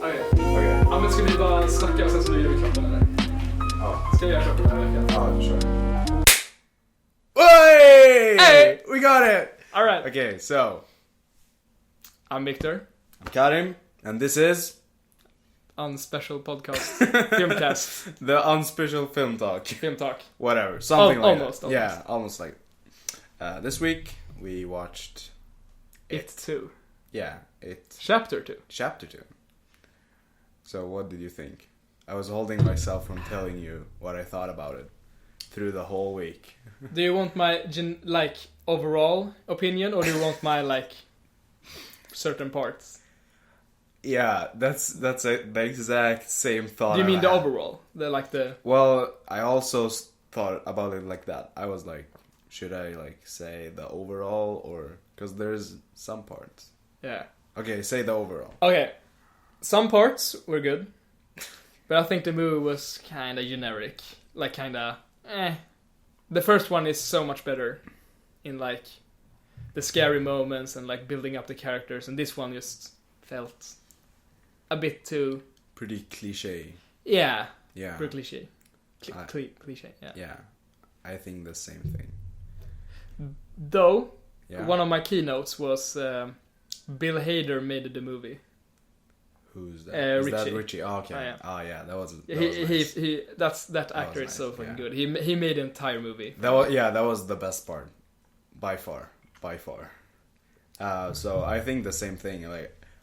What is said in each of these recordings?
Okej. Ja, men ska vi bara snacka och sen så gör vi klart eller? Ja. Ska vi göra klart den här veckan? Ja, du kör. Hey! We got it! Alright. Okay, so I'm Victor. I'm Karim, and this is Unspecial podcast. Filmcast. the Unspecial Filmtalk. Filmtalk. Whatever, something like almost, that. Yeah, almost like. This week we watched It 2. Yeah, It Chapter 2. Chapter 2. So what did you think? I was holding myself from telling you what I thought about it through the whole week. Do you want my overall opinion, or do you want my certain parts? Yeah, that's the exact same thought. Do you mean I the had. overall? The Well, I also thought about it like that. I was like, should I say the overall, or because there's some parts. Yeah. Okay, say the overall. Okay. Some parts were good, but I think the movie was kind of generic. The first one is so much better in the scary moments and building up the characters, and this one just felt a bit too... Pretty cliche. Yeah. Yeah. Pretty cliche. Cliche, yeah. Yeah. I think the same thing. Though, Yeah. one of my keynotes was Bill Hader made the movie. Who's that? Is Richie. that Richie? Oh, okay. Oh, yeah. Oh, yeah. That was That That actor was is so nice, fucking yeah. good. He made the entire movie. that was the best part, by far. So I think the same thing.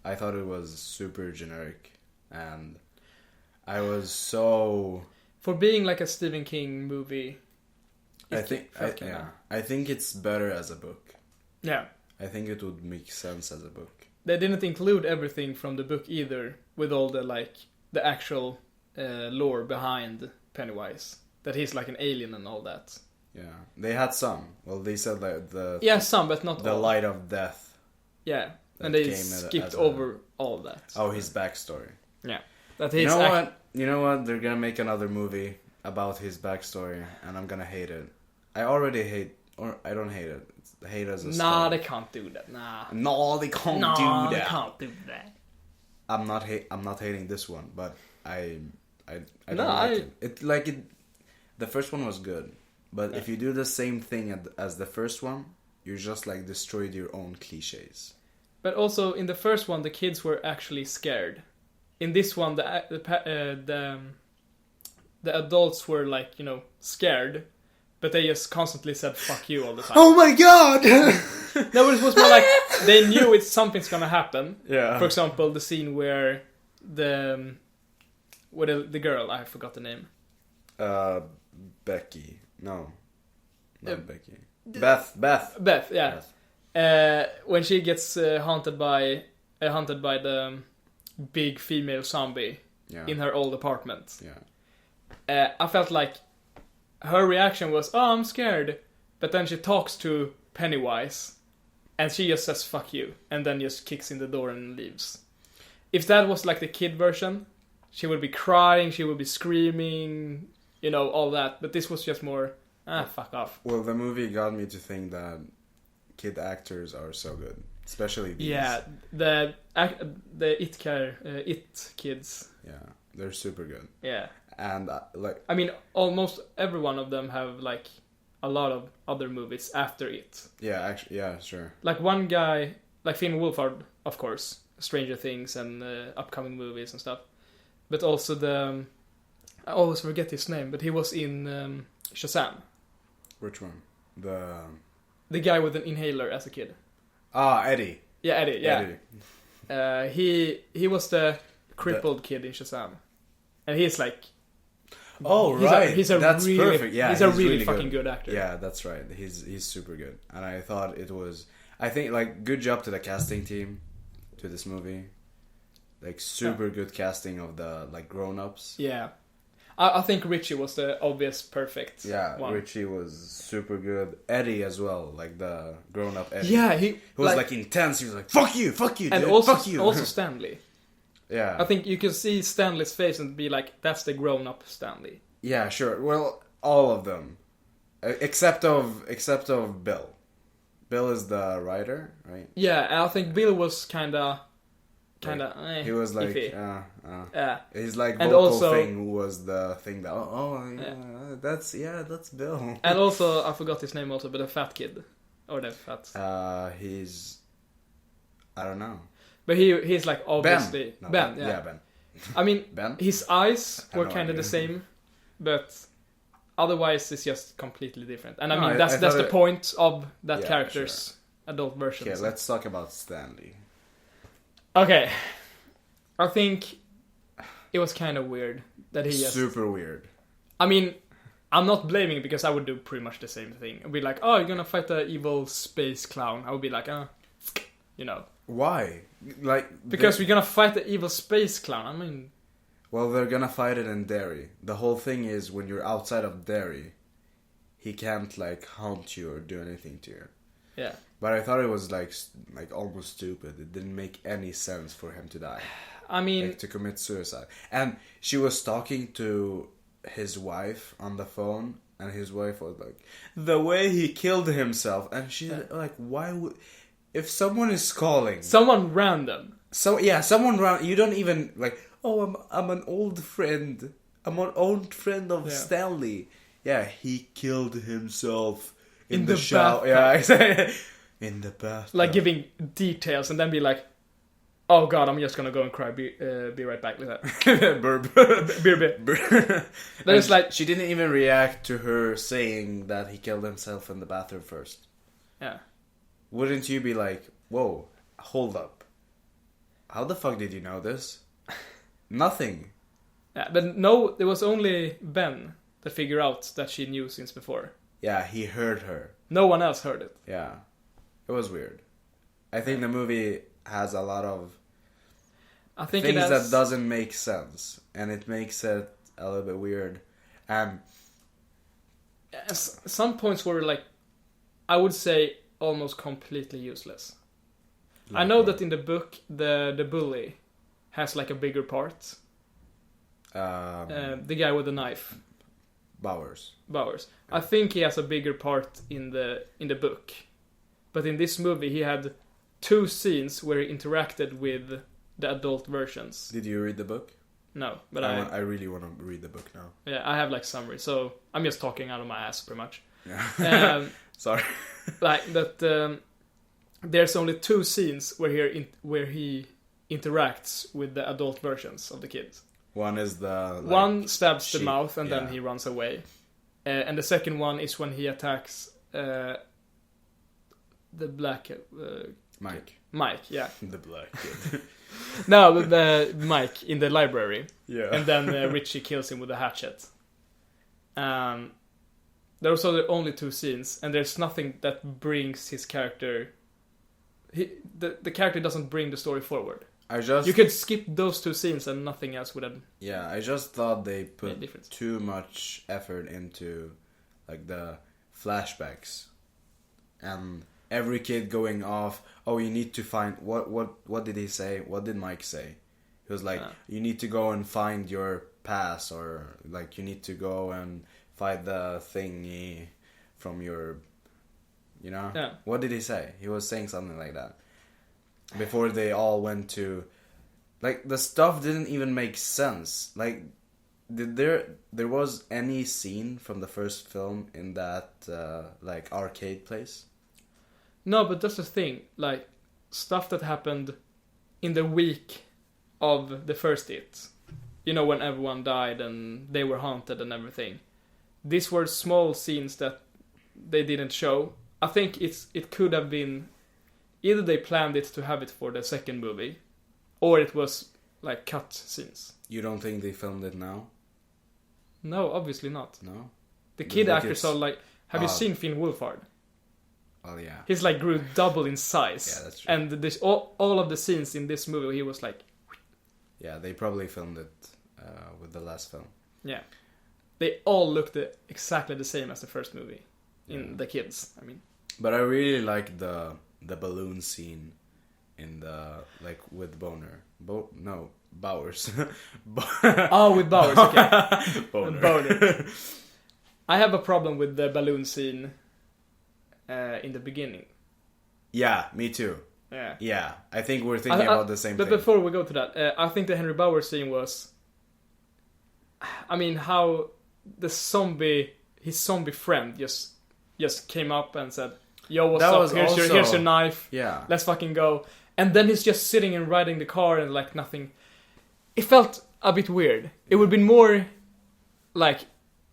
I thought it was super generic, and I was so. For being a Stephen King movie, I think it's better as a book. Yeah. I think it would make sense as a book. They didn't include everything from the book either, with all the actual lore behind Pennywise. That he's an alien and all that. Yeah, they had some. Well, they said Some, but not the all. light of death. Yeah, that and they came skipped as over all that. Oh, his backstory. Yeah. That You he's know what? You know what? They're gonna make another movie about his backstory, and I'm gonna hate it. I already hate, or I don't hate it. It's hate as a Nah, start. they can't do that. Nah. No, they can't do that. They can't do that. I'm not hating this one, but I don't No, like it. The first one was good, but if you do the same thing as the first one, you just destroyed your own cliches. But also in the first one, the kids were actually scared. In this one, the adults were scared, but they just constantly said "fuck you" all the time. Oh my god! No, it was more they knew something's gonna happen. Yeah. For example, the scene where the girl, I forgot the name. Becky. No. Not Becky. Beth. Beth, yeah. When she gets haunted by the big female zombie in her old apartment. Yeah. I felt her reaction was, "Oh, I'm scared," but then she talks to Pennywise, and she just says "fuck you," and then just kicks in the door and leaves. If that was the kid version, she would be crying, she would be screaming, all that. But this was just more, fuck off. Well, the movie got me to think that kid actors are so good, especially these. Yeah, the It kids. Yeah, they're super good. Yeah. And I mean, almost every one of them have a lot of other movies after It. Yeah, actually, yeah, sure. One guy, Finn Wolfhard, of course, Stranger Things and upcoming movies and stuff. But also I always forget his name, but he was in Shazam. Which one? The guy with an inhaler as a kid. Eddie. Yeah, Eddie. Yeah. Eddie. He was the crippled kid in Shazam, and he's Oh, right. That's really perfect. Yeah, he's a really fucking good actor. Yeah, that's right. He's super good. And I thought I think good job to the casting team to this movie. Super good casting of the grown-ups. Yeah. I think Richie was the obvious perfect one. Richie was super good. Eddie as well, the grown-up Eddie. Yeah, he was intense. He was fuck you, and dude, also, fuck you. Also Stanley. Yeah. I think you can see Stanley's face and be that's the grown-up Stanley. Yeah, sure. Well, all of them. Except of Bill. Bill is the writer, right? Yeah, I think Bill was kinda kind of he was like iffy. Yeah. His like And vocal also- thing was the thing that that's Bill. And also, I forgot his name also, but the fat kid. Or the fat... He's... I don't know. But he's like obviously... Ben. No, Ben, yeah. Yeah, Ben. I mean, Ben? his eyes I were have no kind of idea. the same, but otherwise it's just completely different. And I No, mean, I that's thought the it- point of that Yeah, character's adult version. Okay, let's talk about Stanley. Okay. I think it was kind of weird that he just... Super weird. I mean, I'm not blaming because I would do pretty much the same thing. I'd be like, oh, you're gonna fight the evil space clown. I would be like, you know. Why? Like Because we're gonna fight the evil space clown. I mean... Well, they're gonna fight it in Derry. The whole thing is when you're outside of Derry, he can't like haunt you or do anything to you. Yeah. But I thought it was like almost stupid. It didn't make any sense for him to die. I mean... Like to commit suicide. And she was talking to his wife on the phone, and his wife was like, the way he killed himself. And she's like, why would... If someone is calling... Someone random. Someone around... You don't even like... Oh, I'm an old friend. I'm an old friend of Stanley. Yeah, he killed himself in the shower. Yeah, exactly. In the bathtub. Like giving details and then be like, oh god, I'm just gonna go and cry. Be right back with that. Burp. Beer. There's like... She didn't even react to her saying that he killed himself in the bathroom first. Yeah. Wouldn't you be like, whoa, hold up. How the fuck did you know this? Nothing. Yeah, but no, there was only Ben that figured out that she knew since before. Yeah, he heard her. No one else heard it. Yeah. It was weird. I think the movie has a lot of I think things it has... that doesn't make sense. And it makes it a little bit weird. And some points were like, I would say, almost completely useless. I know that in the book, the bully has like a bigger part. The guy with the knife. Bowers. I think he has a bigger part in the book. But in this movie, he had 2 scenes where he interacted with the adult versions. Did you read the book? No, but I really want to read the book now. Yeah, I have like summary, so I'm just talking out of my ass pretty much. Yeah. Sorry. Like that. There's only 2 scenes where he interacts with the adult versions of the kids. One is the... Like, one stabs sheep, the mouth and yeah. then he runs away. And the second one is when he attacks the black... Mike, yeah. The black kid. No, the Mike in the library. Yeah. And then Richie kills him with a hatchet. Those are the only 2 scenes, and there's nothing that brings his character... The character doesn't bring the story forward. You could skip those 2 scenes and nothing else would have... Yeah, I just thought they put difference. too much effort into like the flashbacks. And every kid going off, oh, you need to find... What did he say? What did Mike say? He was like, you need to go and find your past, or like you need to go and find the thingy from your... You know? Yeah. What did he say? He was saying something like that. Before they all went to... Like, the stuff didn't even make sense. Like, did there was any scene from the first film in that, like, arcade place? No, but that's the thing. Like, stuff that happened in the week of the first hit. You know, when everyone died and they were haunted and everything. These were small scenes that they didn't show. I think it could have been either they planned it to have it for the second movie, or it was like cut scenes. You don't think they filmed it now? No, obviously not. No? The kid actors are like... Have you seen Finn Wolfhard? Oh, yeah. He's like grew double in size. Yeah, that's true. And this, all of the scenes in this movie, he was like... Yeah, they probably filmed it with the last film. Yeah. They all looked exactly the same as the first movie. In the kids, I mean. But I really like the balloon scene in the... Like, with Boner. Bowers. Oh, with Bowers, okay. Boner. I have a problem with the balloon scene in the beginning. Yeah, me too. Yeah. Yeah, I think we're thinking about the same but thing. before we go to that, I think the Henry Bauer scene was... I mean, how his zombie friend just came up and said, "Yo, what's That up? was Here's your knife. Yeah. Let's fucking go." And then he's just sitting and riding the car and like nothing. It felt a bit weird. It would have been more like,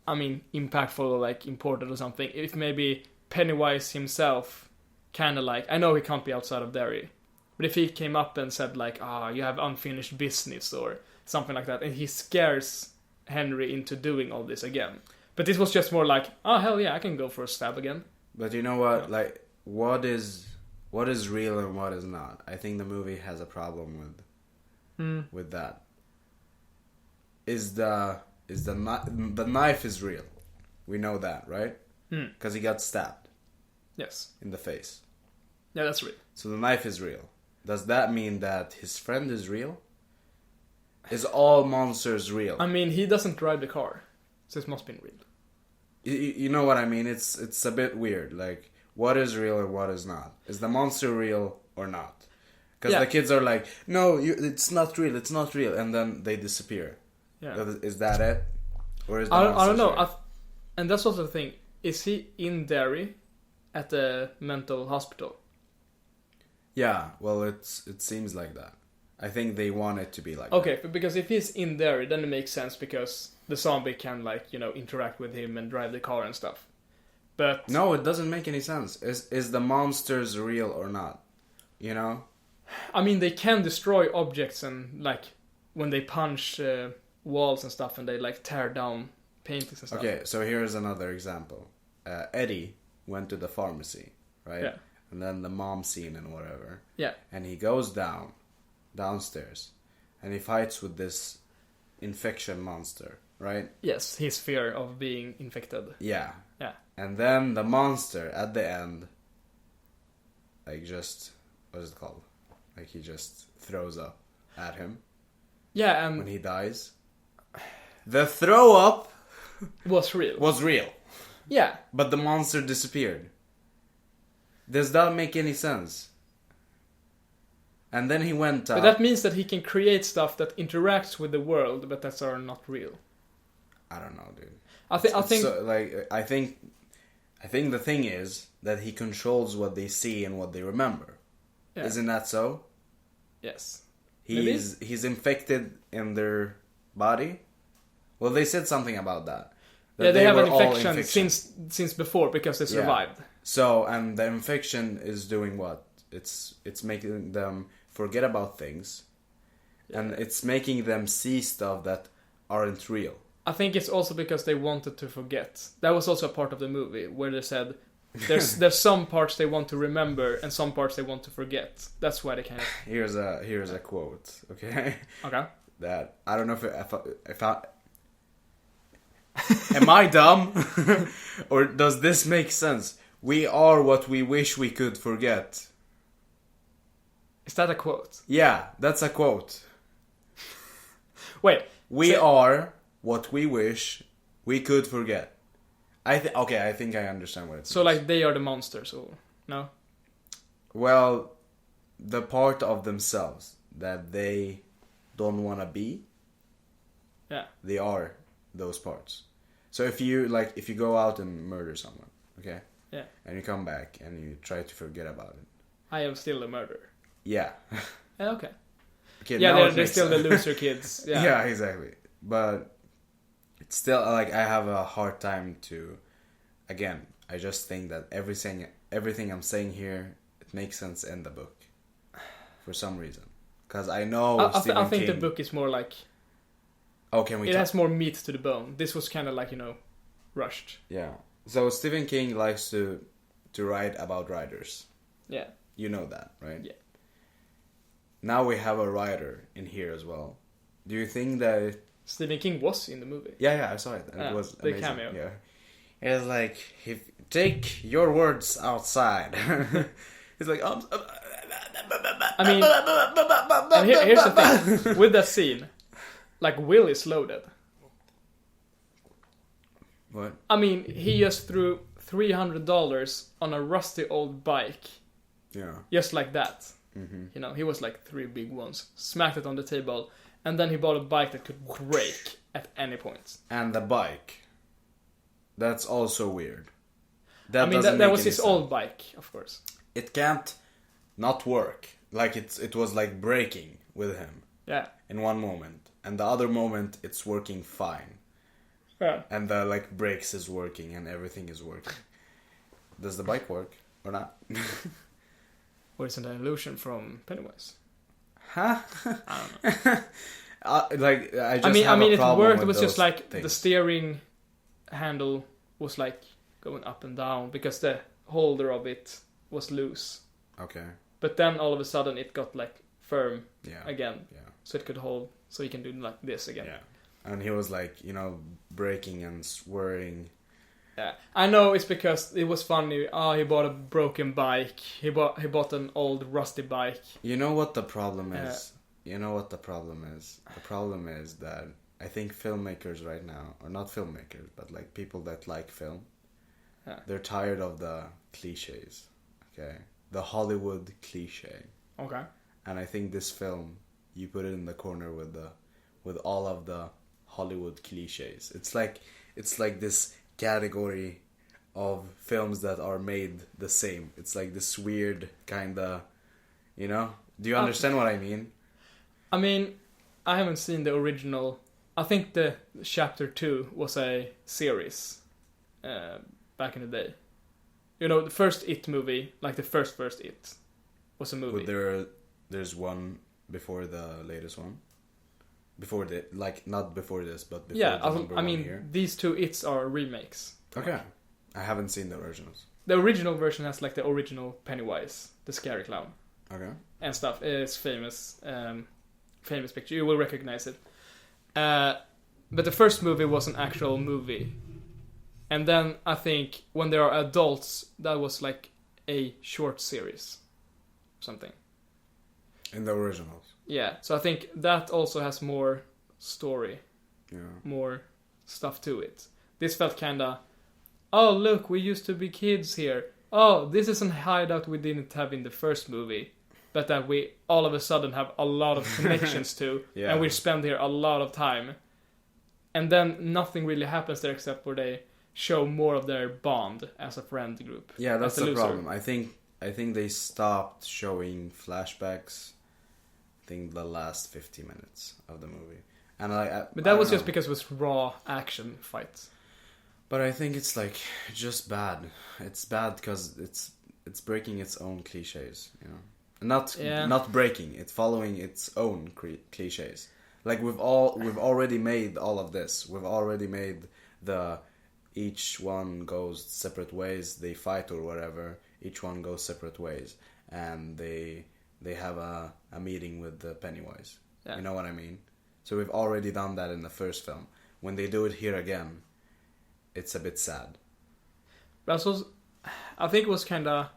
I mean, impactful or like important or something if maybe Pennywise himself kind of like, I know he can't be outside of Derry, but if he came up and said like, you have unfinished business or something like that, and he scares Henry into doing all this again. But this was just more like, oh hell yeah, I can go for a stab again. But you know what? Like, what is real and what is not? I think the movie has a problem with that. The knife is real? We know that, right? Because he got stabbed. Yes. In the face. Yeah, that's real. So the knife is real. Does that mean that his friend is real? Is all monsters real? I mean, he doesn't drive the car, so it must be real. You know what I mean? It's a bit weird. Like, what is real and what is not? Is the monster real or not? Because the kids are like, no, it's not real, it's not real, and then they disappear. Yeah. Is that it? Or is the I don't know. real? And that's also the thing. Is he in Derry at the mental hospital? Yeah, well, it seems like that. I think they want it to be like okay, that. Because if he's in Derry, then it makes sense because the zombie can like, interact with him and drive the car and stuff. But no, it doesn't make any sense. Is the monsters real or not? You know? I mean, they can destroy objects and like when they punch walls and stuff and they like tear down paintings and stuff. Okay, so here's another example. Eddie went to the pharmacy, right? Yeah. And then the mom scene and whatever. Yeah. And he goes downstairs, and he fights with this infection monster, right? Yes, his fear of being infected. Yeah. Yeah. And then the monster at the end, like just, what is it called? Like he just throws up at him. Yeah, and when he dies. The throw up was real. Was real. Yeah. But the monster disappeared. Does that make any sense? And then he went But that means that he can create stuff that interacts with the world, but that are not real. I don't know, dude. I think so, like I think the thing is that he controls what they see and what they remember. Yeah. Isn't that so? Yes. He's infected in their body. Well, they said something about that. Yeah, they have an infection since before because they survived. Yeah. So, and the infection is doing what? It's making them forget about things, and it's making them see stuff that aren't real. I think it's also because they wanted to forget. That was also a part of the movie where they said there's some parts they want to remember and some parts they want to forget. That's why they kind of. Here's a quote. Okay. Okay. That I don't know if I am I dumb or does this make sense? We are what we wish we could forget. Is that a quote? Yeah, that's a quote. Wait. We are what we wish we could forget. I think I understand what it means. So like they are the monsters, or no? Well, the part of themselves that they don't want to be. Yeah. They are those parts. So if you go out and murder someone, okay? Yeah. And you come back and you try to forget about it. I am still a murderer. Yeah. Okay. Yeah, they're still the loser kids. Yeah. Yeah, exactly. But it's still like I have a hard time to. Again, I just think that everything I'm saying here, it makes sense in the book, for some reason. Because I know I think the book is more like. Oh, can we? It has more meat to the bone. This was kind of like rushed. Yeah. So Stephen King likes to write about writers. Yeah. You know that, right? Yeah. Now we have a writer in here as well. Do you think that Stephen King was in the movie? Yeah, I saw it. And it was the amazing. cameo. Yeah. It was like, take your words outside. It's like, I mean, and here's the thing with that scene. Like, Will is loaded. What? I mean, he just threw $300 on a rusty old bike. Yeah. Just like that. You know, he was like 3 big ones. Smacked it on the table, and then he bought a bike that could break at any point. And the bike. That's also weird. That was his old bike, of course. It can't not work. Like it was like breaking with him. Yeah. In one moment. And the other moment it's working fine. Yeah. And the like brakes is working and everything is working. Does the bike work or not? Or is it an illusion from Pennywise? Huh? I don't know. I mean, it worked. It was just like things. the steering handle was like going up and down because the holder of it was loose. Okay. But then all of a sudden it got like firm Yeah. again, Yeah. so it could hold. So you can do like this again. Yeah. And he was like, you know, braking and swerving. Yeah, I know it's because it was funny. Oh, he bought a broken bike. He bought an old rusty bike. You know what the problem is? You know what the problem is? The problem is that I think filmmakers right now, or not filmmakers, but like people that like film, they're tired of the cliches. Okay, the Hollywood cliche. Okay. And I think this film, you put it in the corner with all of the Hollywood cliches. It's like this category of films that are made the same. It's like this weird kind of, you know? Do you understand what I mean? I mean, I haven't seen the original. I think the Chapter 2 was a series back in the day. You know, the first It movie, like the first It, was a movie. There's one before the latest one? Before the, like, not before this, but before yeah, the number I one mean, here. these 2 It's are remakes. Okay. I haven't seen the originals. The original version has like the original Pennywise, the scary clown. Okay. And stuff. It's famous. Famous picture. You will recognize it. But the first movie was an actual movie. And then I think when there are adults, that was like a short series. Something. In the originals. Yeah, so I think that also has more story. Yeah. More stuff to it. This felt kinda, oh look, we used to be kids here. Oh, this is a hideout we didn't have in the first movie. But that we all of a sudden have a lot of connections to. Yeah. And we spend here a lot of time. And then nothing really happens there except for they show more of their bond as a friend group. Yeah, that's the the loser. problem. I think they stopped showing flashbacks. I think the last 50 minutes of the movie, and But that was don't just know. because it was raw action fights. But I think it's like just bad. It's bad because it's breaking its own cliches, you know. Not breaking, it's following its own cliches. Like we've already made all of this. We've already made each one goes separate ways. They fight or whatever. Each one goes separate ways, and they have a meeting with the Pennywise. Yeah. You know what I mean? So we've already done that in the first film. When they do it here again, it's a bit sad. But also, I think it was kind of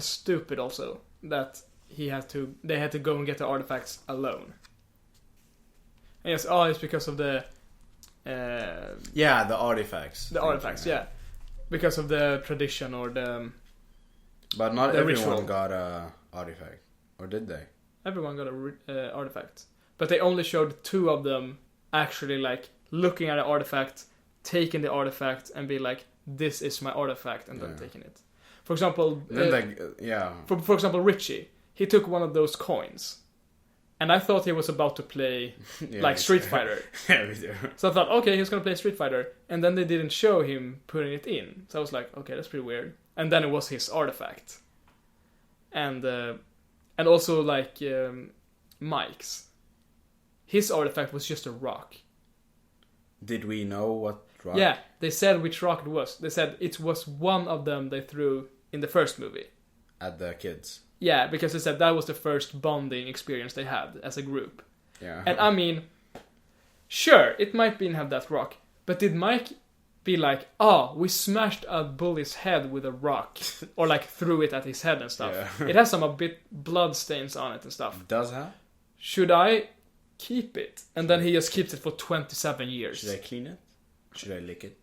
stupid also that they had to go and get the artifacts alone. And yes, it's because of the Yeah, the artifacts. the artifacts, yeah, because of the tradition or the. But not The everyone ritual. got a artifact, or did they? Everyone got a artifact, but they only showed 2 of them actually like looking at an artifact, taking the artifact, and be like, "This is my artifact," and then Yeah. taking it. For example, Then for example, Richie, he took one of those coins, and I thought he was about to play like Street Fighter. Yeah, we do. So I thought, okay, he's gonna play Street Fighter, and then they didn't show him putting it in. So I was like, okay, that's pretty weird. And then it was his artifact, and also like Mike's, his artifact was just a rock. Did we know what rock? Yeah, they said which rock it was. They said it was one of them they threw in the first movie. At the kids. Yeah, because they said that was the first bonding experience they had as a group. Yeah. And I mean, sure, it might be have that rock, but did Mike be like, we smashed a bully's head with a rock, or like threw it at his head and stuff? Yeah. It has some a bit blood stains on it and stuff. Does have? Should I keep it? And then he just keeps it for 27 years. Should I clean it? Should I lick it?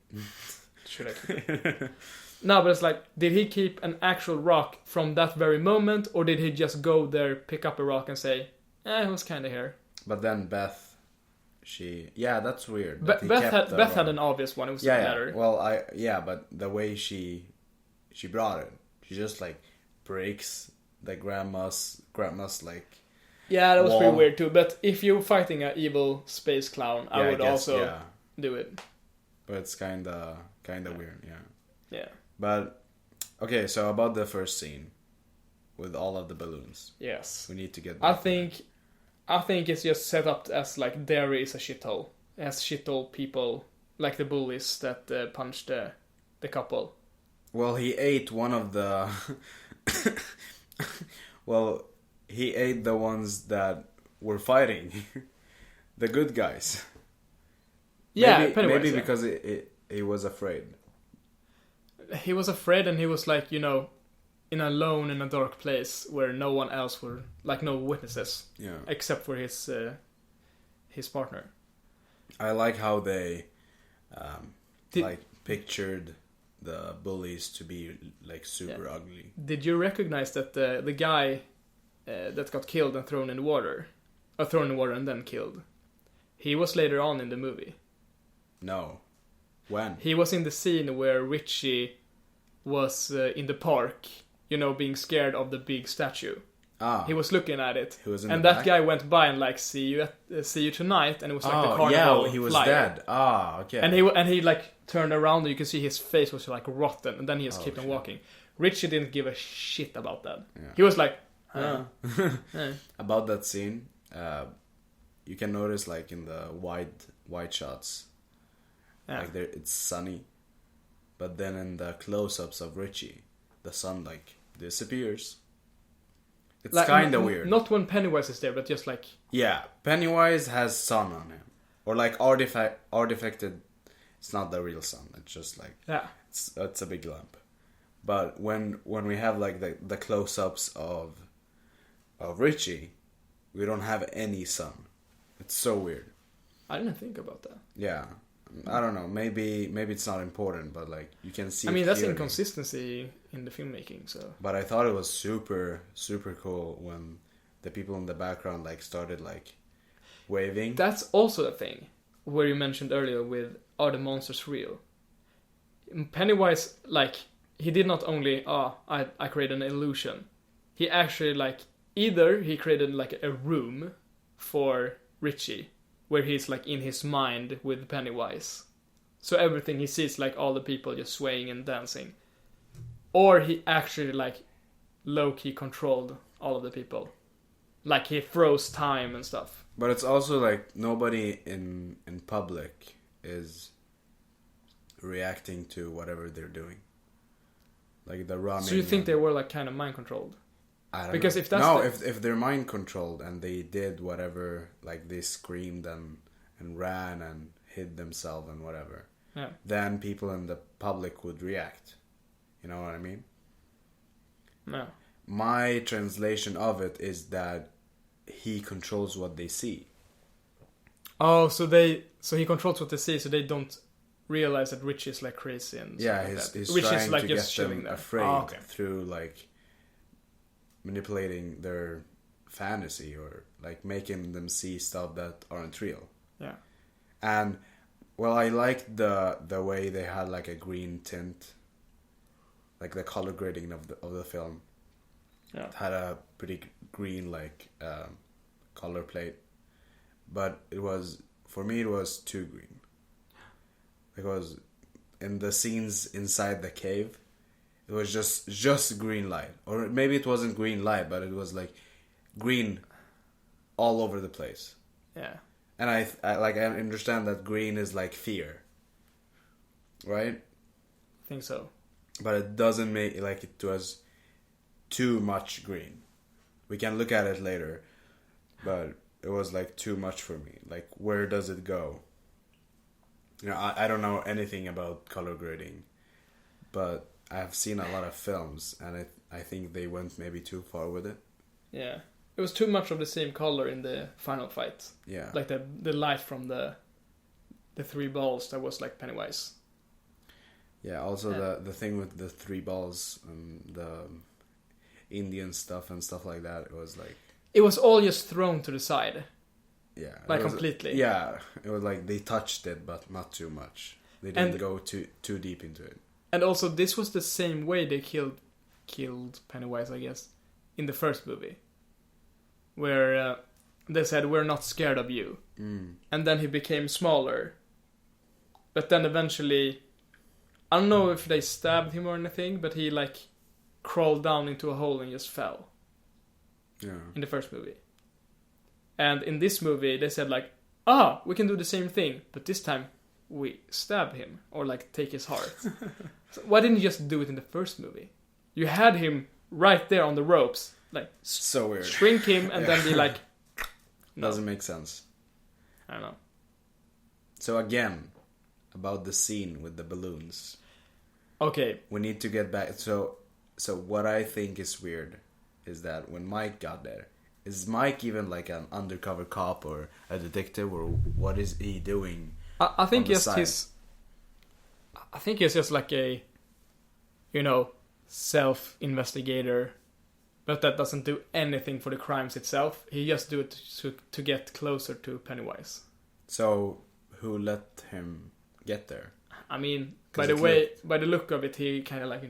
Should I keep it? No, but it's like, did he keep an actual rock from that very moment, or did he just go there, pick up a rock, and say, it was kind of here? But then Beth, that's weird. Beth had an obvious one. It was a letter. Well, but the way she brought it, she just like breaks the grandma's like. Yeah, that was wall. pretty weird too. But if you're fighting an evil space clown, I would also do it. But it's kind of weird, yeah. Yeah. But okay, so about the first scene with all of the balloons. Yes. We need to get. I think it's just set up as like Derry is a shithole. It has shithole people like the bullies that punched the couple. Well, he ate one of the. Well, he ate the ones that were fighting, the good guys. Yeah, maybe because he was afraid. He was afraid, and he was like, alone in a dark place where no one else were, like no witnesses, except for his partner. I like how they pictured the bullies to be like super ugly. Did you recognize that the guy that got killed and thrown in the water, or thrown in the water and then killed, he was later on in the movie? No. When? He was in the scene where Richie was in the park, being scared of the big statue. Ah. He was looking at it. He was in and the that back? guy went by and like, see you tonight, and it was like the carnival yeah, he was flyer. dead. Ah, okay. And he like turned around, and you can see his face was like rotten, and then he just kept on walking. Richie didn't give a shit about that. Yeah. He was like, About that scene, you can notice like in the wide shots, like it's sunny, but then in the close-ups of Richie, the sun like disappears. It's like, kind of weird. Not when Pennywise is there, but just like... Yeah, Pennywise has sun on him. Or like artifacted... It's not the real sun. It's just like... Yeah. It's a big lamp. But when we have like the close-ups of Richie, we don't have any sun. It's so weird. I didn't think about that. Yeah. I don't know. Maybe it's not important, but like you can see. I mean, that's inconsistency in the filmmaking. So. But I thought it was super super cool when the people in the background like started like waving. That's also a thing where you mentioned earlier with, are the monsters real? Pennywise, like, he did not only I created an illusion. He actually like either he created like a room for Richie, where he's like in his mind with Pennywise. So everything he sees, like all the people just swaying and dancing. Or he actually like low-key controlled all of the people. Like he froze time and stuff. But it's also like nobody in public is reacting to whatever they're doing. Like the running. So you think they were like kind of mind controlled? I don't because know. If that's if they're mind controlled and they did whatever, like they screamed and ran and hid themselves and whatever, then people in the public would react. You know what I mean? No. My translation of it is that he controls what they see. Oh, so he controls what they see, so they don't realize that Richie is like crazy and he's Richie trying is like to just get chilling them there. afraid through like manipulating their fantasy or like making them see stuff that aren't real. Yeah. And well, I liked the way they had like a green tint, like the color grading of the film. Yeah. It had a pretty green like color plate, but it was too green. Because in the scenes inside the cave, it was just green light, or maybe it wasn't green light, but it was like green all over the place. Yeah. And I understand that green is like fear, right? I think so. But it doesn't make like it was too much green. We can look at it later, but it was like too much for me. Like, where does it go? You know, I don't know anything about color grading, but I've seen a lot of films, and I think they went maybe too far with it. Yeah. It was too much of the same color in the final fight. Yeah. Like the light from the three balls that was like Pennywise. Yeah, also the thing with the 3 balls and the Indian stuff and stuff like that, it was like... It was all just thrown to the side. Yeah. Like completely. Yeah, it was like they touched it, but not too much. They didn't go too deep into it. And also, this was the same way they killed Pennywise, I guess, in the first movie. Where they said, we're not scared of you. Mm. And then he became smaller. But then eventually... I don't know if they stabbed him or anything, but he like crawled down into a hole and just fell. Yeah. In the first movie. And in this movie, they said like, we can do the same thing, but this time we stab him or like take his heart. So why didn't you just do it in the first movie? You had him right there on the ropes, like so weird. Shrink him and then be like, no. Doesn't make sense. I don't know. So again, about the scene with the balloons. Okay. We need to get back. So what I think is weird is that when Mike got there, is Mike even like an undercover cop or a detective, or what is he doing? I think I think he's just like a, self-investigator, but that doesn't do anything for the crimes itself. He just do it to get closer to Pennywise. So who let him get there? I mean, by the look of it, he kind of like,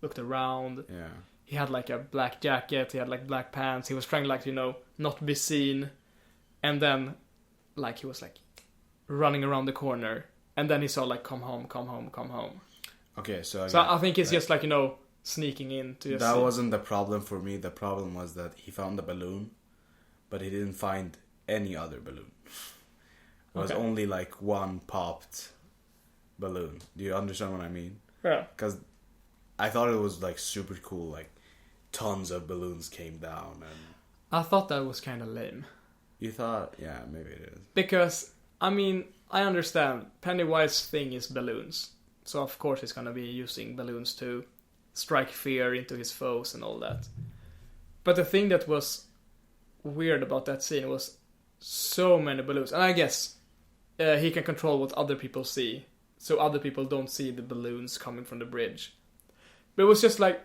looked around. Yeah. He had like a black jacket, he had like black pants, he was trying like, not be seen. And then, like, he was like running around the corner. And then he saw like, come home, come home, come home. Okay, so I think it's just like, sneaking in to just that see. Wasn't the problem for me. The problem was that he found the balloon, but he didn't find any other balloon. It was only like one popped balloon. Do you understand what I mean? Yeah. Because I thought it was like super cool, like tons of balloons came down, and I thought that was kind of lame. you thought, yeah, maybe it is. Because, I mean, I understand Pennywise's thing is balloons. So of course he's gonna be using balloons to strike fear into his foes and all that. But the thing that was weird about that scene was so many balloons. And I guess he can control what other people see. So other people don't see the balloons coming from the bridge. But it was just like...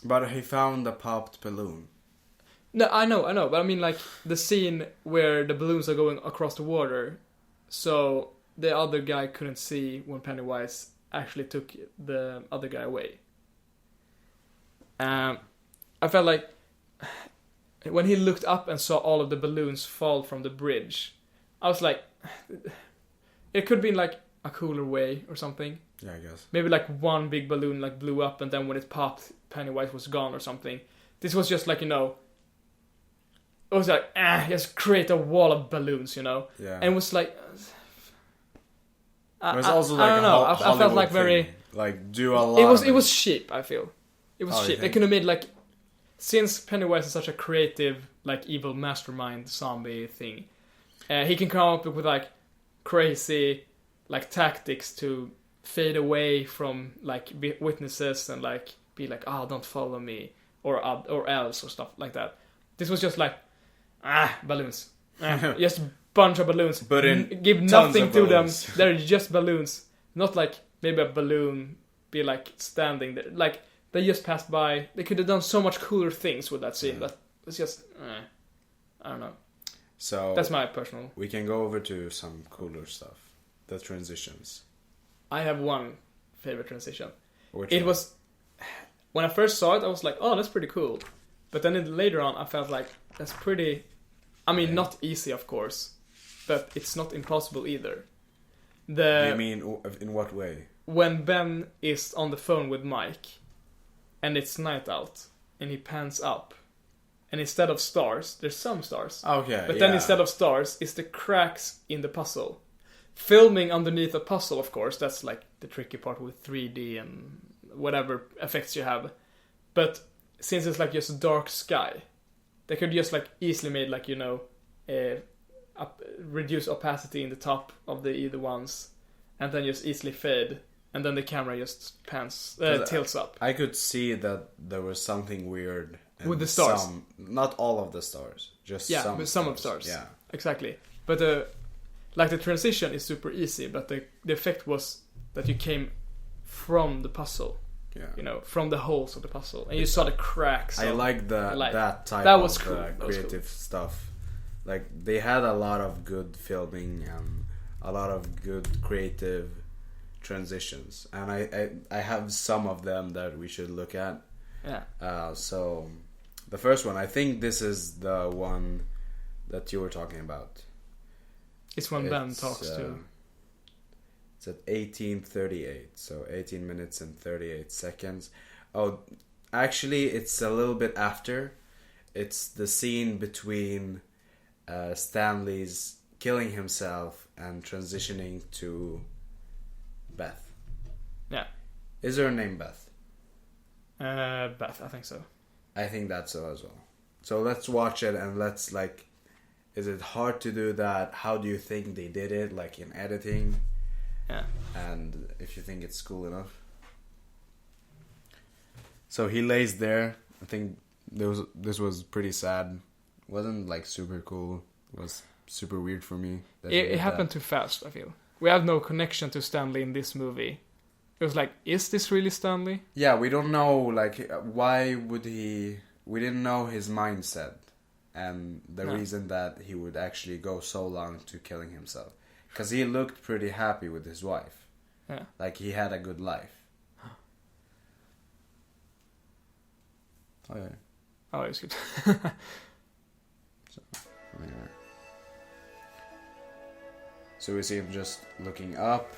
But he found a popped balloon. No, I know. But I mean like the scene where the balloons are going across the water. So the other guy couldn't see when Pennywise actually took the other guy away. I felt like when he looked up and saw all of the balloons fall from the bridge, I was like, it could be like a cooler way or something. Yeah, I guess. Maybe like one big balloon like blew up and then when it popped, Pennywise was gone or something. This was just like, it was like, just create a wall of balloons, Yeah. And it was like... It was also like I don't know. I felt like thing. very... Like, do a lot It was cheap, I feel. It was cheap. They could have made like... Since Pennywise is such a creative, like, evil mastermind zombie thing, he can come up with like crazy like tactics to fade away from like witnesses and like be like, don't follow me or else or stuff like that. This was just like balloons, just bunch of balloons. But give nothing to them. They're just balloons, not like maybe a balloon be like standing there. Like they just passed by. They could have done so much cooler things with that scene, but it's just I don't know. So that's my personal. We can go over to some cooler stuff. The transitions. I have one favorite transition. Which it one? was when I first saw it, I was like, "Oh, that's pretty cool." But then later on, I felt like that's pretty. I mean, not easy, of course, but it's not impossible either. Do you mean in what way? When Ben is on the phone with Mike, and it's night out, and he pans up, and instead of stars, there's some stars. Okay, but then instead of stars, it's the cracks in the puzzle. Filming underneath a puzzle, of course, that's like the tricky part with 3D and whatever effects you have. But since it's like just a dark sky, they could just like easily made like, reduce opacity in the top of the either ones, and then just easily fade, and then the camera just tilts up. I could see that there was something weird with the stars. Not all of the stars, just some of stars. Yeah, exactly. But like the transition is super easy, but the effect was that you came from the puzzle. Yeah. You know, from the holes of the puzzle, and you saw the cracks. I like that type that was of cool. creative stuff. Like they had a lot of good filming and a lot of good creative transitions, and I have some of them that we should look at. Yeah. So the first one, I think this is the one that you were talking about. It's when Ben talks to. It's at 18:38, so 18 minutes and 38 seconds. Oh, actually, it's a little bit after. It's the scene between Stanley's killing himself and transitioning to Beth. Yeah. Is her name Beth? Beth, I think so. I think that's so as well. So let's watch it and let's like... Is it hard to do that? How do you think they did it? Like in editing? Yeah. And if you think it's cool enough. So he lays there. I think this was pretty sad. It wasn't like super cool. It was super weird for me. It happened too fast, I feel. We have no connection to Stanley in this movie. It was like, is this really Stanley? Yeah, we don't know, like, why would he... We didn't know his mindset. And the reason that he would actually go so long to killing himself. Because he looked pretty happy with his wife. Yeah. Like, he had a good life. Oh, yeah. Oh, it's good. So we see him just looking up.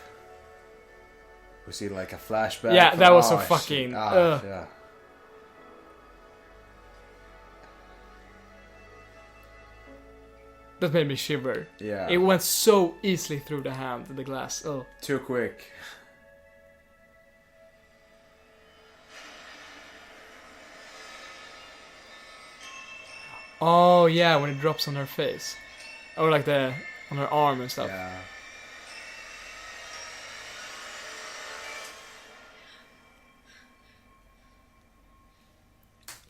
We see like a flashback. Yeah, that was so fucking... yeah. That made me shiver. Yeah. It went so easily through the hand, the glass. Oh. Too quick. Oh, yeah, when it drops on her face. Or like on her arm and stuff. Yeah.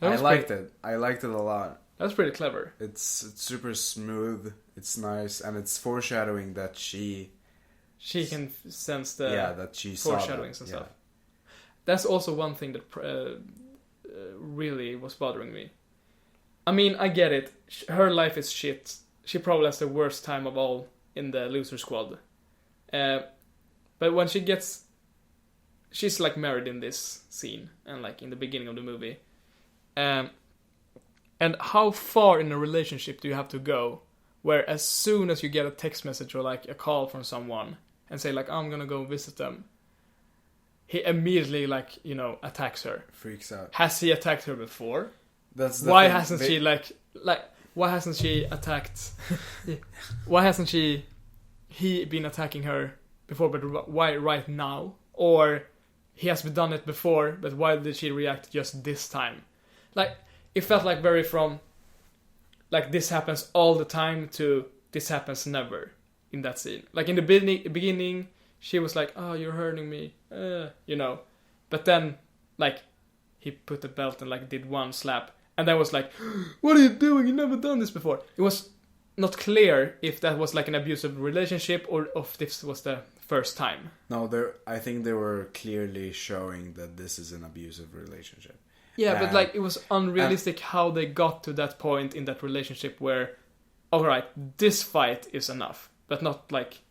I liked it. I liked it a lot. That's pretty clever. It's super smooth. It's nice, and it's foreshadowing that she can sense the that she saw foreshadowings and stuff. That's also one thing that really was bothering me. I mean, I get it. Her life is shit. She probably has the worst time of all in the loser squad. But when she's like married in this scene and like in the beginning of the movie. And how far in a relationship do you have to go where as soon as you get a text message or like a call from someone and say like, I'm gonna go visit them, he immediately like, you know, attacks her. Freaks out. Has he attacked her before? That's the why thing. hasn't she why hasn't she attacked why hasn't he been attacking her before, but why right now? Or he has done it before, but why did she react just this time? Like, it felt like very from like this happens all the time to this happens never in that scene. Like in the beginning she was like, oh, you're hurting me, you know, but then like he put the belt and like did one slap and then was like, what are you doing, you never done this before. It was not clear if that was like an abusive relationship or if this was the first time. No, I think they were clearly showing that this is an abusive relationship. Yeah, but like it was unrealistic how they got to that point in that relationship where, alright, this fight is enough, but not like,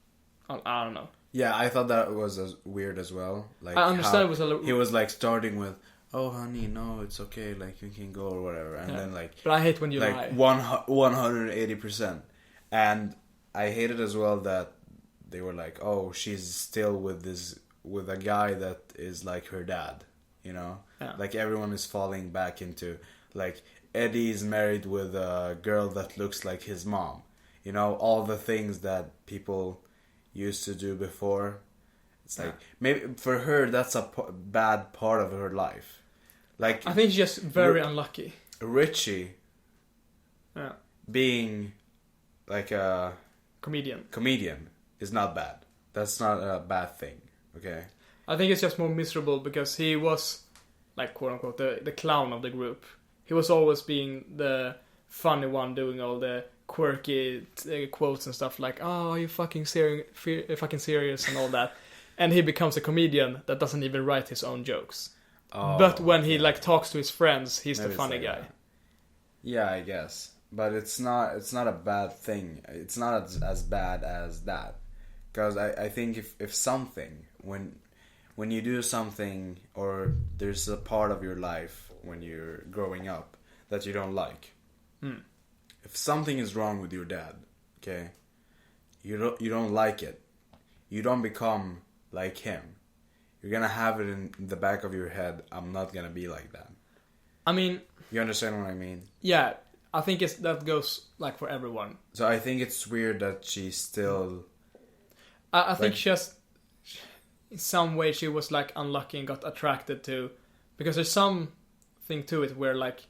I don't know. Yeah, I thought that was weird as well. Like I understand he was like starting with, oh honey, no, it's okay, like you can go or whatever, and then like. But I hate when you like lie. 180%, and I hated as well that they were like, oh, she's still with a guy that is like her dad. You know, like everyone is falling back into like Eddie's married with a girl that looks like his mom. You know, all the things that people used to do before. It's like maybe for her that's a bad part of her life. Like I think she's just very unlucky. Richie, being like a comedian is not bad. That's not a bad thing. Okay. I think it's just more miserable because he was, like, quote-unquote, the clown of the group. He was always being the funny one doing all the quirky quotes and stuff like, oh, are you fucking serious and all that. and he becomes a comedian that doesn't even write his own jokes. Oh, But when he like talks to his friends, he's Maybe the it's funny like guy. that. Yeah, I guess. But it's not a bad thing. It's not as bad as that. Because I think if something, when you do something, or there's a part of your life when you're growing up that you don't like. If something is wrong with your dad, okay, you don't like it, you don't become like him. You're gonna have it in the back of your head. I'm not gonna be like that. I mean, you understand what I mean? Yeah, I think that goes like for everyone. So I think it's weird that she's still. I think just in some way she was like unlucky and got attracted to, because there's something to it where like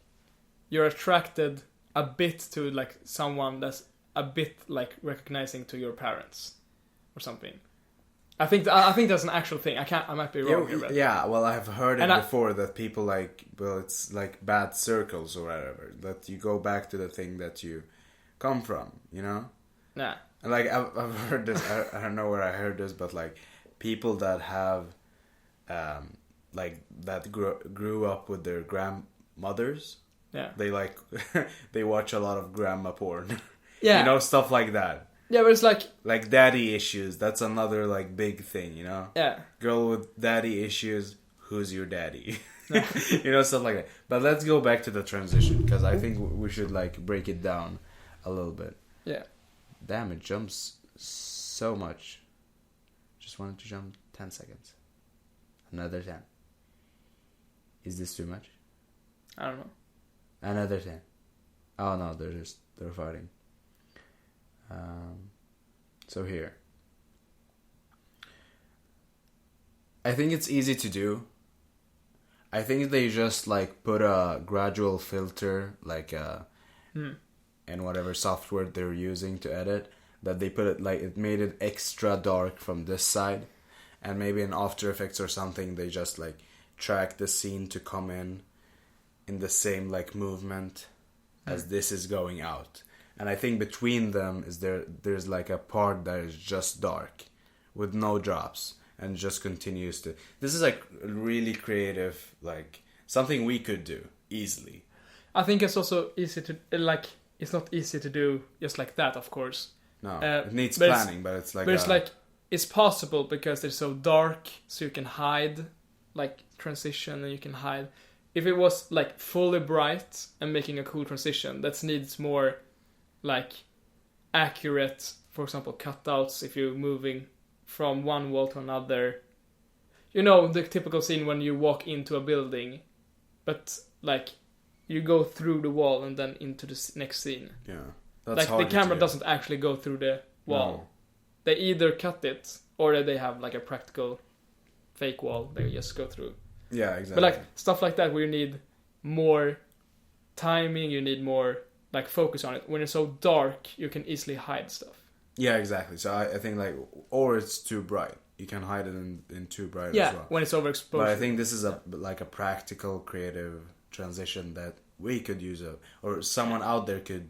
you're attracted a bit to like someone that's a bit like recognizing to your parents or something. I think that's an actual thing. I might be wrong here. But... Yeah, well, I've heard it before that people like, well, it's like bad circles or whatever, that you go back to the thing that you come from, you know? Yeah. And like I've heard this. I don't know where I heard this, but like people that have, like that grew up with their grandmothers. Yeah. They like they watch a lot of grandma porn. Yeah. You know, stuff like that. Yeah, but it's like daddy issues. That's another like big thing, you know. Yeah. Girl with daddy issues. Who's your daddy? You know, stuff like that. But let's go back to the transition, because I think we should like break it down a little bit. Yeah. Damn, it jumps so much. Just wanted to jump 10 seconds. Another 10. Is this too much? I don't know. Another 10. Oh no, they're fighting. So here. I think it's easy to do. I think they just like put a gradual filter, like in whatever software they're using to edit, that they put it like it made it extra dark from this side, and maybe in After Effects or something they just like track the scene to come in the same like movement as this is going out. And I think between them there's like a part that is just dark with no drops and just continues to. This is like really creative, like something we could do easily. I think it's also easy to like. It's not easy to do just like that, of course. No, it needs planning, but it's like. But it's like it's possible because they're so dark, so you can hide, like transition, and you can hide. If it was like fully bright and making a cool transition, that needs more, like, accurate. For example, cutouts. If you're moving from one wall to another, you know the typical scene when you walk into a building, but like. You go through the wall and then into the next scene. Yeah, that's like hard the camera to do. doesn't actually go through the wall. No. They either cut it or they have like a practical fake wall they just go through. Yeah, exactly. But like stuff like that where you need more timing, you need more like focus on it. When it's so dark, you can easily hide stuff. Yeah, exactly. So I think like, or it's too bright. You can hide it in too bright as well. When it's overexposed. But I think this is a practical, creative transition that we could use, or someone out there could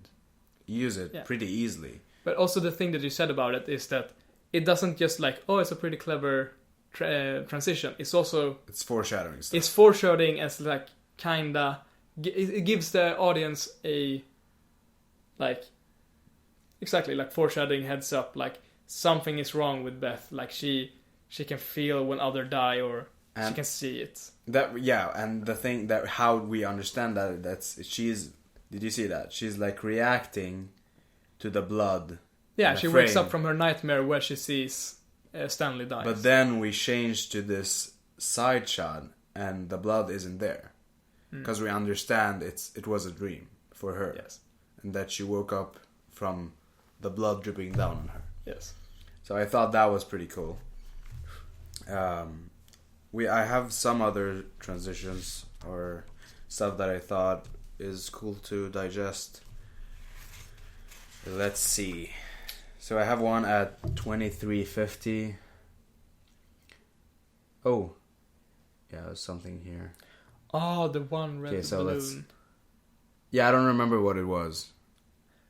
use it pretty easily. But also the thing that you said about it is that it doesn't just like, oh, it's a pretty clever transition. It's also... It's foreshadowing stuff. It's foreshadowing as like kinda... It gives the audience a... Like... Exactly, like foreshadowing heads up. Like, something is wrong with Beth. Like, she can feel when others die, or she can see it. And the thing that how we understand that's she's. Did you see that? She's like reacting to the blood. Yeah, she wakes up from her nightmare where she sees Stanley die. But then we change to this side shot, and the blood isn't there, because we understand it was a dream for her. Yes, and that she woke up from the blood dripping down on her. Yes. So I thought that was pretty cool. I have some other transitions or stuff that I thought is cool to digest. Let's see. So I have one at 23:50. Oh, yeah, there's something here. Oh, the one red balloon. Yeah, I don't remember what it was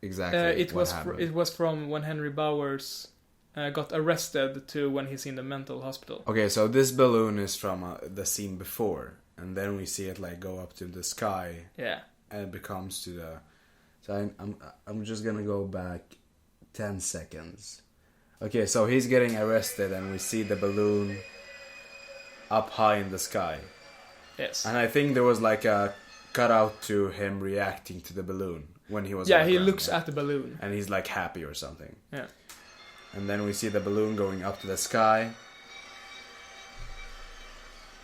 exactly. It was from when Henry Bowers got arrested to when he's in the mental hospital. Okay, so this balloon is from the scene before, and then we see it like go up to the sky. Yeah. And it becomes to the. So I'm just gonna go back 10 seconds. Okay, so he's getting arrested, and we see the balloon up high in the sky. Yes. And I think there was like a cutout to him reacting to the balloon when he was. Yeah, he looks at the balloon. And he's like happy or something. Yeah. And then we see the balloon going up to the sky.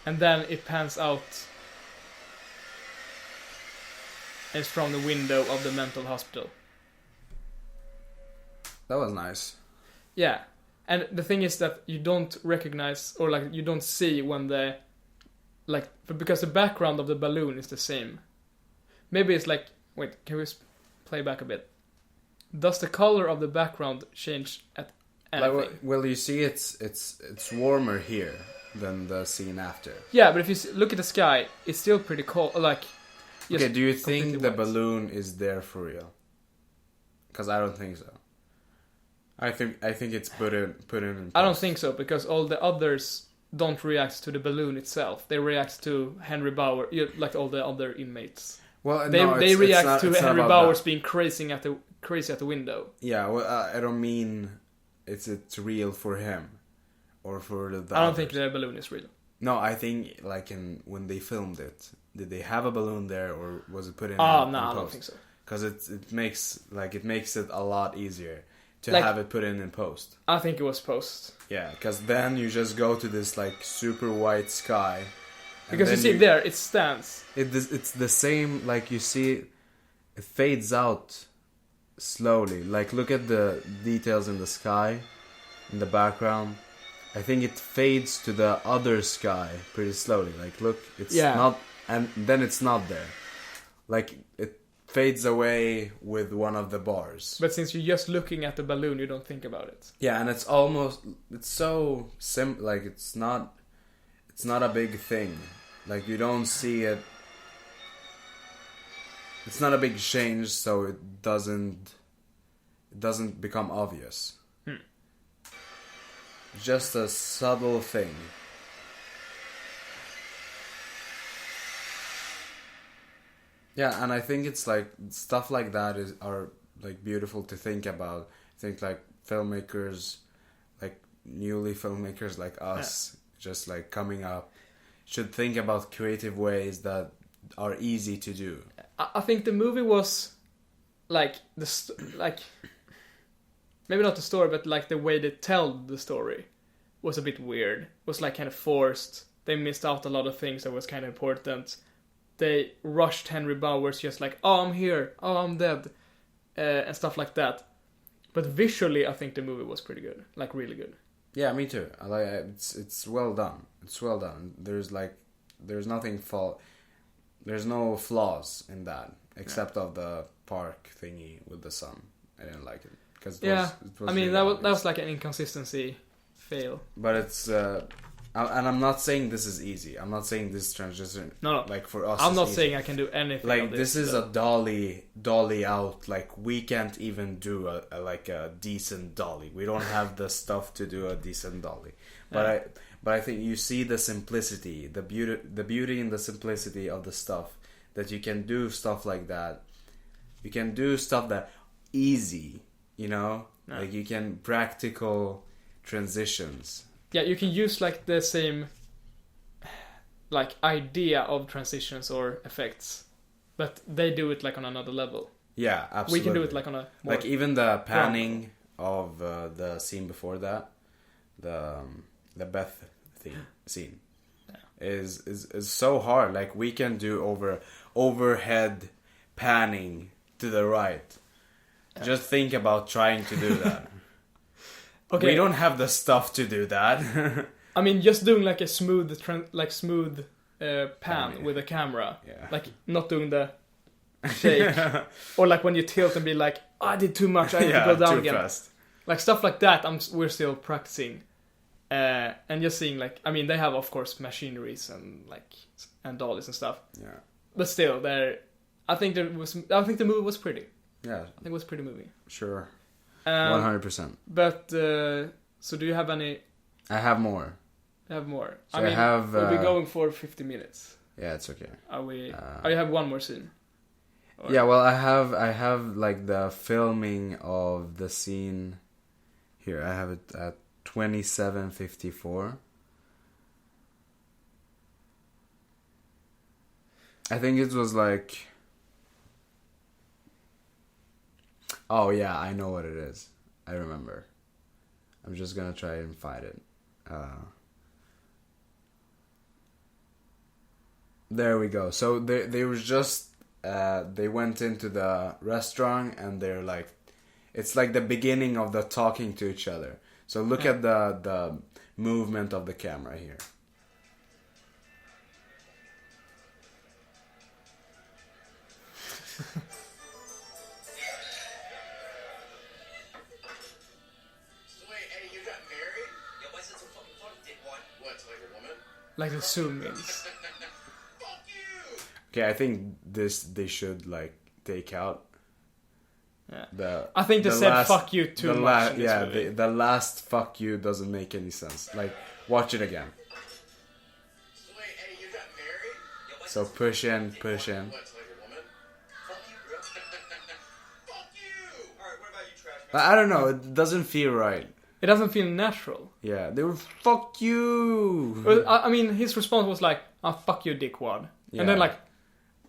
And then it pans out. It's from the window of the mental hospital. That was nice. Yeah. And the thing is that you don't recognize, or like you don't see when the, like, because the background of the balloon is the same. Maybe it's like, wait, can we play back a bit? Does the color of the background change at anything? Like, well, you see, it's warmer here than the scene after. Yeah, but if you look at the sky, it's still pretty cold. Like, okay, do you think the white. balloon is there for real? Because I don't think so. I think it's put in post. I don't think so, because all the others don't react to the balloon itself. They react to Henry Bauer, like all the other inmates. Well, they react to Henry Bowers being crazy at the window. Yeah, well, I don't mean it's real for him or for the. I don't think the balloon is real. No, I think like when they filmed it, did they have a balloon there or was it put in? No, I don't think so. Because it makes it a lot easier to like, have it put in post. I think it was post. Yeah, because then you just go to this like super white sky. Because you see there, it stands. It's the same, like you see, it fades out slowly. Like look at the details in the sky, in the background. I think it fades to the other sky pretty slowly. Like look, it's not, and then it's not there. Like it fades away with one of the bars. But since you're just looking at the balloon, you don't think about it. Yeah, and it's so simple. Like it's not a big thing. Like you don't see it. It's not a big change, so it doesn't become obvious. Just a subtle thing. Yeah, and I think it's like stuff like that are like beautiful to think about. I think like filmmakers, like newly filmmakers like us, just like coming up, should think about creative ways that are easy to do. I think the movie was like maybe not the story, but like the way they tell the story was a bit weird. It was like kind of forced. They missed out a lot of things that was kind of important. They rushed Henry Bowers just like, oh, I'm here, oh, I'm dead, and stuff like that. But visually, I think the movie was pretty good, like really good. Yeah, me too. I like it's well done. It's well done. There's no flaws in that except of the park thingy with the sun. I didn't like it because I mean really that was like an inconsistency fail. But it's and I'm not saying this is easy. I'm not saying this transition. No. Like for us, I'm not easy. saying I can do anything. Like this is a dolly out. Like we can't even do a decent dolly. We don't have the stuff to do a decent dolly. But I think you see the simplicity, the beauty in the simplicity of the stuff, that you can do stuff like that. You can do stuff that easy, you know, like you can practical transitions. Yeah, you can use like the same like idea of transitions or effects, but they do it like on another level. Yeah, absolutely. We can do it like on a more like even the panning of the scene before that, the Beth scene is so hard. Like we can do overhead panning to the right. Just think about trying to do that. Okay. We don't have the stuff to do that. I mean, just doing like a smooth pan with a camera. Yeah. Like not doing the shake. Or like when you tilt and be like, oh, I did too much, I need to go down again. Fast. Like stuff like that, we're still practicing. And just seeing like, I mean, they have of course machineries and dollies and stuff. Yeah. But still, I think the movie was pretty. Yeah. I think it was a pretty movie. Sure. 100%. But so do you have any? I have more. Have more. So I have. We'll be going for 50 minutes. Yeah, it's okay. Are we? You have one more scene. Or? Yeah, well, I have like the filming of the scene. Here, I have it at 27:54. I think it was like. Oh yeah, I know what it is. I remember. I'm just gonna try and find it. There we go. So they was just they went into the restaurant and they're like, it's like the beginning of the talking to each other. So look at the movement of the camera here. Like the zoom ins. Okay, I think they should like take out. Yeah. I think they said "fuck you" too much. In this movie. The last "fuck you" doesn't make any sense. Like, watch it again. So push in. I don't know. It doesn't feel right. It doesn't feel natural. Yeah, they were "fuck you." Well, I mean, his response was like, "Oh, fuck you, dickwad," Yeah. and then like,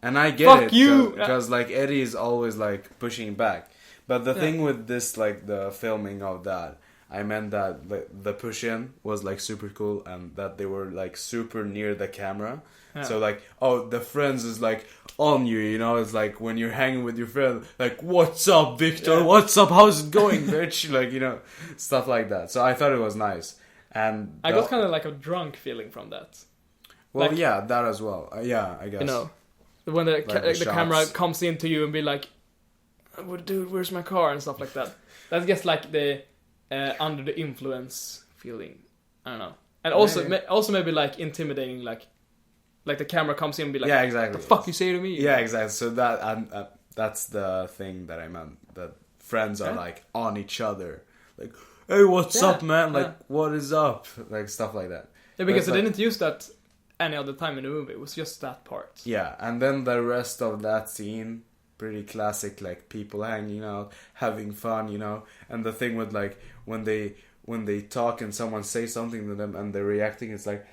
and I get fuck it, you, because like Eddie is always like pushing back. But the thing with this, like the filming of that, I meant that the push in was like super cool, and that they were like super near the camera. Yeah. So like, oh, the friends is like on you, you know. It's like when you're hanging with your friend, like, "What's up, Victor? Yeah. What's up? How's it going, bitch?" Like, you know, stuff like that. So I thought it was nice, and I got kind of like a drunk feeling from that. Well, like, yeah, that as well. Yeah, I guess. You know, when the camera comes into you and be like, "Oh, dude, where's my car?" and stuff like that. That's just like the under the influence feeling. I don't know, and also maybe like intimidating, like the camera comes in and be like, yeah, exactly. "The fuck you say to me?" Yeah, exactly. So that that's the thing that I meant. That friends are like on each other, like, "Hey, what's up, man? Like, what is up?" Like stuff like that. Yeah, because they didn't use that any other time in the movie. It was just that part. Yeah, and then the rest of that scene, pretty classic, like people hanging out, having fun, you know. And the thing with like when they talk and someone says something to them and they're reacting, it's like,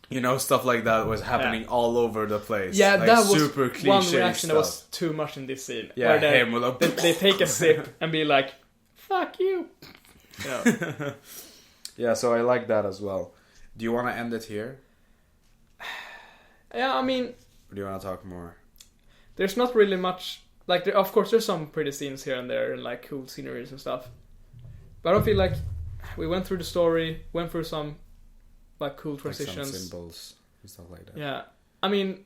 you know, stuff like that was happening all over the place. Yeah, like, that was super cliche one reaction stuff. that was too much in this scene. Yeah, where they take a sip and be like, "Fuck you." You know. Yeah, so I like that as well. Do you want to end it here? Yeah, I mean, Or do you want to talk more? There's not really much. Like, of course, there's some pretty scenes here and there, and like cool sceneries and stuff. But I don't feel like we went through the story, went through some like cool transitions, like some symbols and stuff like that. Yeah, I mean,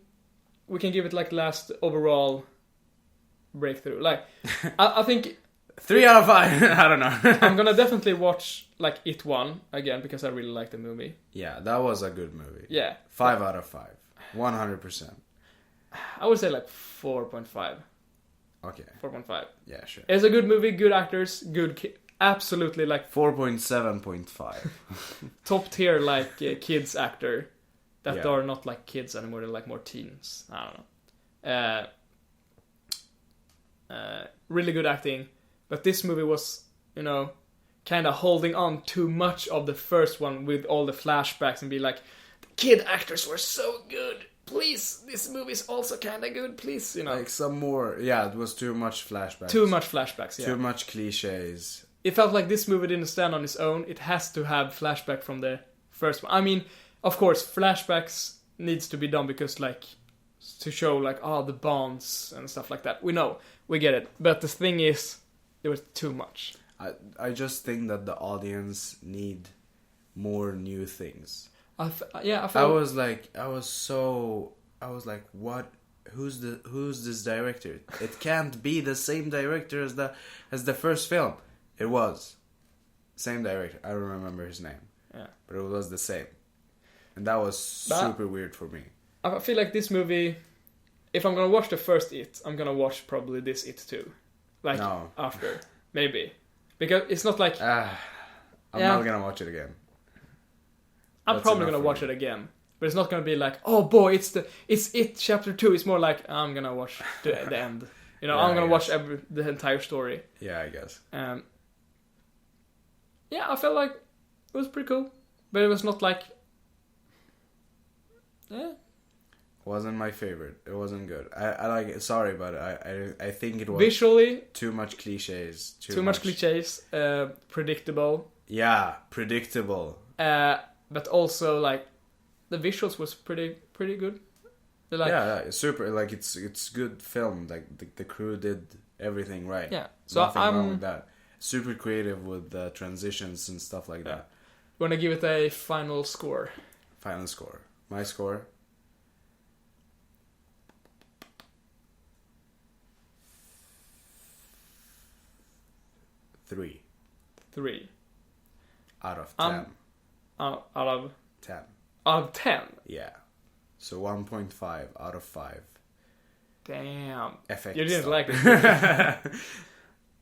we can give it like last overall breakthrough. Like, I think 3 out of 5. I don't know. I'm gonna definitely watch like It 1 again because I really like the movie. Yeah, that was a good movie. Yeah, 5 out of 5, 100%. I would say like 4.5. Okay. 4.5. Yeah, sure. It's a good movie, good actors, good. Absolutely, like 4.7.5. top tier, like kids actor that Yeah. are not like kids anymore. They're like more teens. I don't know. Really good acting, but this movie was, you know, kind of holding on too much of the first one with all the flashbacks and be like, the kid actors were so good. Please, this movie is also kind of good. Please, you know, Like some more. Yeah, it was too much flashbacks. too much flashbacks. Yeah. Too much cliches. It felt like this movie didn't stand on its own. It has to have flashback from the first one. I mean, of course, flashbacks needs to be done because, like, to show, like, the bonds and stuff like that. We know. We get it. But the thing is, there was too much. I just think that the audience need more new things. I felt... I was like, what? Who's this director? It can't be the same director as the first film. It was same director. I don't remember his name. Yeah, but it was the same, and that was super weird for me. I feel like this movie, if I'm gonna watch the first It, I'm gonna watch probably this It too. like No. after, maybe, because it's not like I'm not gonna watch it again. I'm That's probably enough gonna for watch me. it again, but it's not gonna be like, oh boy, it's it chapter 2. It's more like I'm gonna watch the end. You know, Yeah, I'm gonna I watch guess. the entire story. Yeah, I guess. Yeah, I felt like it was pretty cool, but it was not like, yeah. Wasn't my favorite. It wasn't good. I like it. Sorry, but I think it was Visually, too much cliches. too much cliches, predictable. Yeah, predictable. But also like the visuals was pretty good. They're like, yeah, it's super. Like it's good film. Like the crew did everything right. Yeah, so Nothing I'm wrong with that. Super creative with the transitions and stuff like that. gonna give it a final score. Final score. My score. 3 3 out of 10. out of 10. out of 10. Yeah. So 1.5 out of 5. Damn, Effect you didn't stuff. like it.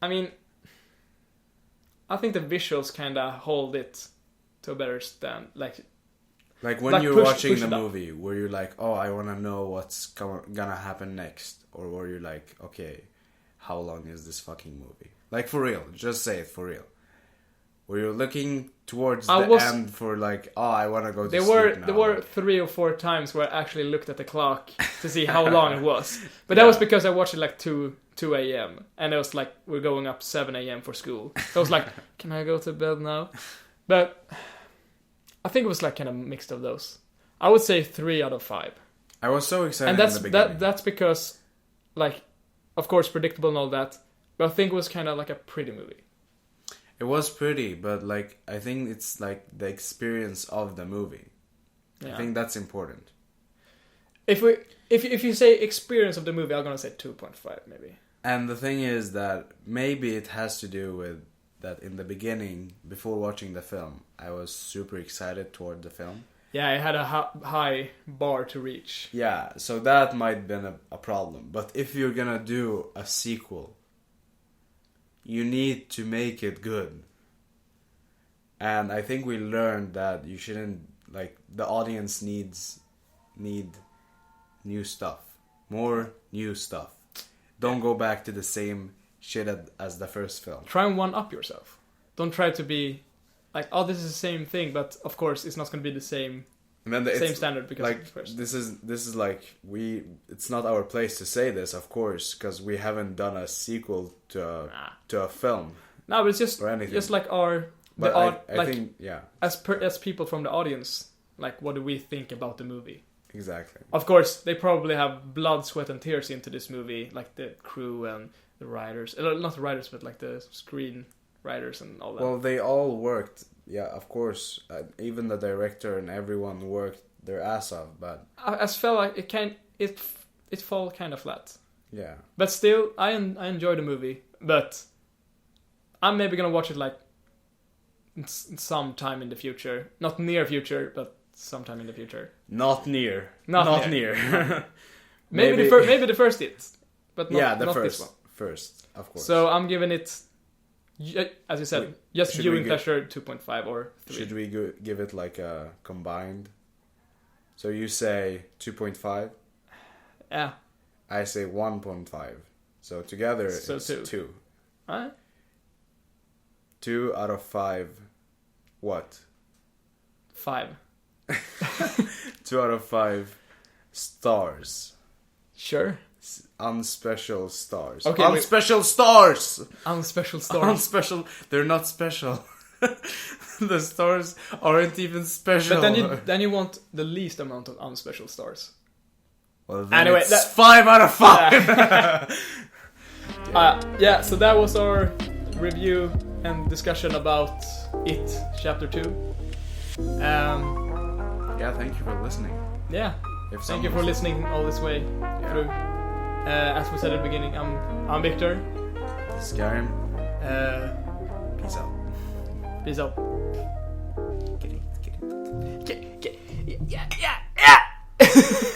I mean, I think the visuals kind of hold it to a better stand. Like Like when like you're push watching the it up. movie, were you like, oh, I want to know what's gonna happen next? Or were you like, okay, how long is this fucking movie? Like for real, just say it for real. Were you looking towards the end for like, oh, I want to go to sleep now? There were 3 or 4 times where I actually looked at the clock to see how long it was. But that was because I watched it like 2 a.m. And it was like, we're going up 7 a.m. for school. So I was like, can I go to bed now? But I think it was like kind of mixed of those. I would say 3 out of 5. I was so excited And in the beginning. that's because, like, of course, predictable and all that. But I think it was kind of like a pretty movie. It was pretty, but like I think it's like the experience of the movie. Yeah. I think that's important. If you say experience of the movie, I'm gonna say 2.5 maybe. And the thing is that maybe it has to do with that in the beginning, before watching the film, I was super excited toward the film. Yeah, I had a high bar to reach. Yeah, so that might have been a problem. But if you're gonna do a sequel, you need to make it good. And I think we learned that you shouldn't, like, the audience need new stuff. More new stuff. Don't go back to the same shit as the first film. Try and one-up yourself. Don't try to be like, oh, this is the same thing, but of course it's not going to be the same And then same standard because like of the first. this is like it's not our place to say this, of course, because we haven't done a sequel to a film No, but it's just or anything. just like But I like think yeah, as people from the audience, like what do we think about the movie? exactly. Of course, they probably have blood, sweat, and tears into this movie, like the crew and the writers. Not the writers, but like the screen writers and all that. Well, they all worked. Yeah, of course. Even the director and everyone worked their ass off. But I felt like it fall kind of flat. yeah, But still, I enjoy the movie. But I'm maybe gonna watch it like sometime in the future, not near future, but sometime in the future. not near. Not near. Maybe the first hit, but not, yeah, the not first this one. first, of course. So I'm giving it, as you said, just should viewing we pleasure 2.5 or 3. Should we give it like a combined? So you say 2.5. Yeah. I say 1.5. So together So it's 2. 2. Alright. 2 out of 5. What? 5. 2 out of 5 stars. Sure. Unspecial stars. Okay, Unspecial stars! Unspecial stars. Unspecial. They're not special. The stars aren't even special. But then you want the least amount of unspecial stars. Well, then Anyway, it's 5 out of 5! Yeah, so that was our review and discussion about It, Chapter 2. Yeah, thank you for listening. Yeah, If thank you for listening all this way through. As we said at the beginning, I'm Victor. This is Karim. Peace out. Peace out. Get it. Yeah.